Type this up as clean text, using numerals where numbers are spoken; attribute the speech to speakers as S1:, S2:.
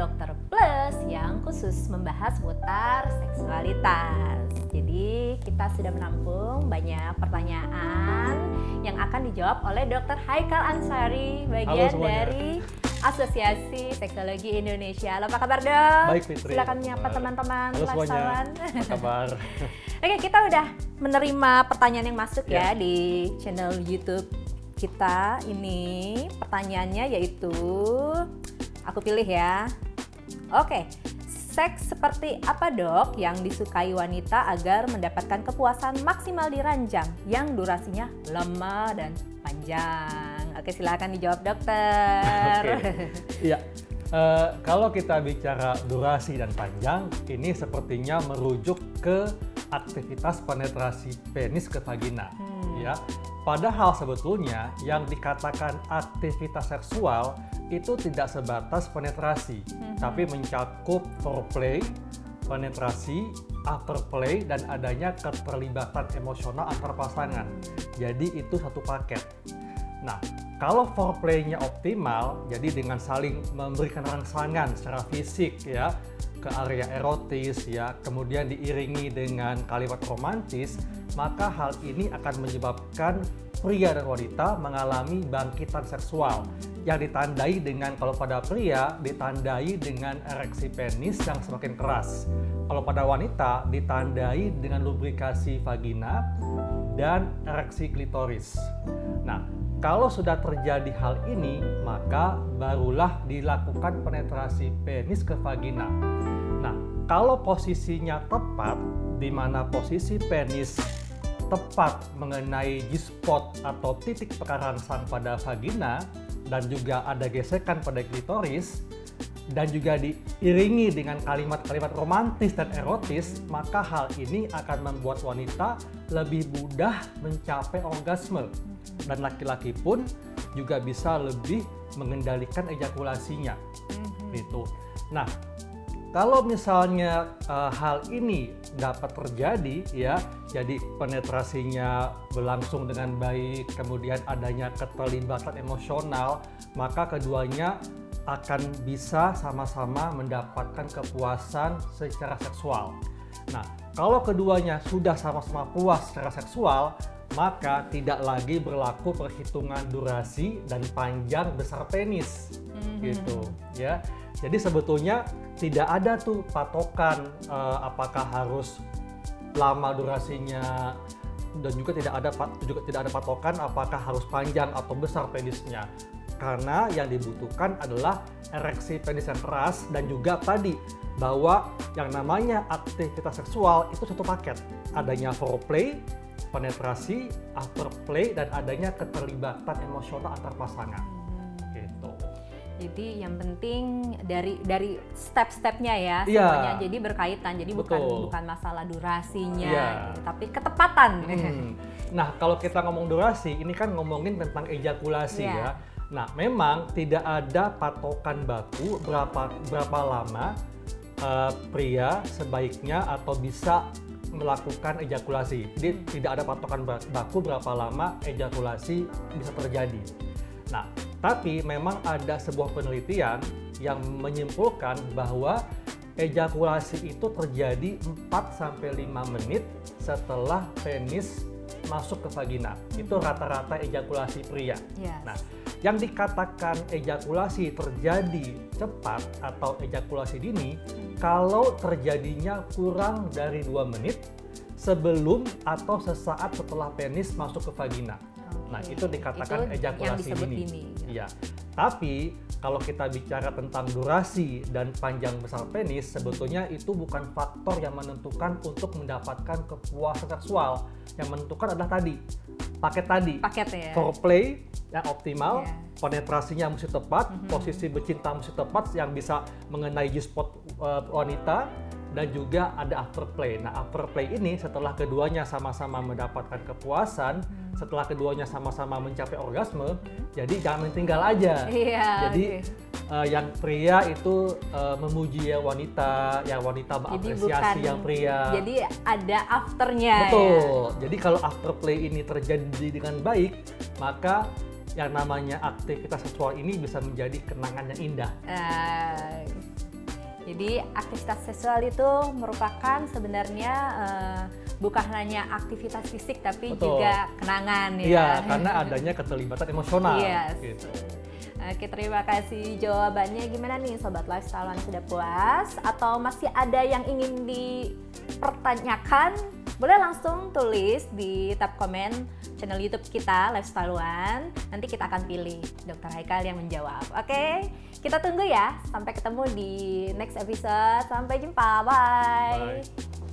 S1: Dokter Plus yang khusus membahas seputar seksualitas. Jadi kita sudah menampung banyak pertanyaan yang akan dijawab oleh Dr. Haikal Ansari, bagian dari Asosiasi Seksologi Indonesia. Halo, apa kabar, Dok?
S2: Baik, Fitri.
S1: Silakan menyapa teman-teman.
S2: Halo semuanya. Apa kabar?
S1: Oke, kita udah menerima pertanyaan yang masuk ya di channel YouTube kita ini. Pertanyaannya yaitu, aku pilih ya. Oke, seks seperti apa, Dok, yang disukai wanita agar mendapatkan kepuasan maksimal di ranjang yang durasinya lama dan panjang? Oke, silakan dijawab, Dokter.
S2: Iya. Kalau kita bicara durasi dan panjang, ini sepertinya merujuk ke aktivitas penetrasi penis ke vagina. Ya, padahal sebetulnya yang dikatakan aktivitas seksual itu tidak sebatas penetrasi, tapi mencakup foreplay, penetrasi, afterplay, dan adanya keterlibatan emosional antar pasangan. Jadi itu satu paket. Nah, kalau foreplay-nya optimal, jadi dengan saling memberikan rangsangan secara fisik ya ke area erotis ya, kemudian diiringi dengan kalimat romantis, maka hal ini akan menyebabkan pria dan wanita mengalami bangkitan seksual yang ditandai dengan, kalau pada pria ditandai dengan ereksi penis yang semakin keras, kalau pada wanita ditandai dengan lubrikasi vagina dan ereksi klitoris. Nah, kalau sudah terjadi hal ini, maka barulah dilakukan penetrasi penis ke vagina. Nah, kalau posisinya tepat, di mana posisi penis tepat mengenai G-spot atau titik pekarangsang pada vagina, dan juga ada gesekan pada klitoris, dan juga diiringi dengan kalimat-kalimat romantis dan erotis, maka hal ini akan membuat wanita lebih mudah mencapai orgasme. Dan laki-laki pun juga bisa lebih mengendalikan ejakulasinya. Gitu. Nah, kalau misalnya hal ini dapat terjadi ya, jadi penetrasinya berlangsung dengan baik, kemudian adanya keterlibatan emosional, maka keduanya akan bisa sama-sama mendapatkan kepuasan secara seksual. Nah, kalau keduanya sudah sama-sama puas secara seksual, maka tidak lagi berlaku perhitungan durasi dan panjang besar penis, gitu ya. Jadi sebetulnya tidak ada tuh patokan apakah harus lama durasinya, dan juga tidak ada patokan apakah harus panjang atau besar penisnya. Karena yang dibutuhkan adalah ereksi penis yang keras, dan juga tadi bahwa yang namanya aktivitas seksual itu satu paket. Adanya foreplay, penetrasi, afterplay, dan adanya keterlibatan emosional antar pasangan. Gitu.
S1: Jadi yang penting dari step-stepnya ya semuanya, jadi berkaitan. Jadi bukan masalah durasinya, tapi ketepatan.
S2: Nah, kalau kita ngomong durasi, ini kan ngomongin tentang ejakulasi ya. Nah, memang tidak ada patokan baku berapa lama pria sebaiknya atau bisa melakukan ejakulasi. Jadi tidak ada patokan baku berapa lama ejakulasi bisa terjadi. Nah, tapi memang ada sebuah penelitian yang menyimpulkan bahwa ejakulasi itu terjadi 4-5 menit setelah penis masuk ke vagina. Itu rata-rata ejakulasi pria. Nah, yang dikatakan ejakulasi terjadi cepat atau ejakulasi dini kalau terjadinya kurang dari 2 menit sebelum atau sesaat setelah penis masuk ke vagina. Nah, itu dikatakan itu ejakulasi dini. Iya. Tapi kalau kita bicara tentang durasi dan panjang besar penis, sebetulnya itu bukan faktor yang menentukan untuk mendapatkan kepuasan seksual. Yang menentukan adalah paket ya. Foreplay yang optimal, penetrasinya mesti tepat, posisi bercinta mesti tepat yang bisa mengenai G-spot wanita, dan juga ada afterplay. Nah, afterplay ini setelah keduanya sama-sama mendapatkan kepuasan, setelah keduanya sama-sama mencapai orgasme, jadi jangan tinggal aja. Jadi yang pria itu memuji yang wanita mengapresiasi yang pria.
S1: Jadi ada afternya.
S2: Betul. Jadi kalau afterplay ini terjadi dengan baik, maka yang namanya aktivitas seksual ini bisa menjadi kenangan yang indah.
S1: Jadi aktivitas seksual itu merupakan sebenarnya bukan hanya aktivitas fisik tapi
S2: Betul.
S1: juga kenangan ya.
S2: Iya, karena adanya keterlibatan emosional.
S1: Yes.
S2: Gitu.
S1: Oke, terima kasih jawabannya. Gimana nih Sobat Lifestyle, sudah puas? Atau masih ada yang ingin dipertanyakan? Boleh langsung tulis di tab komen channel YouTube kita, Lifestyle One. Nanti kita akan pilih Dr. Haikal yang menjawab. Oke, kita tunggu ya. Sampai ketemu di next episode. Sampai jumpa. Bye.
S2: Bye.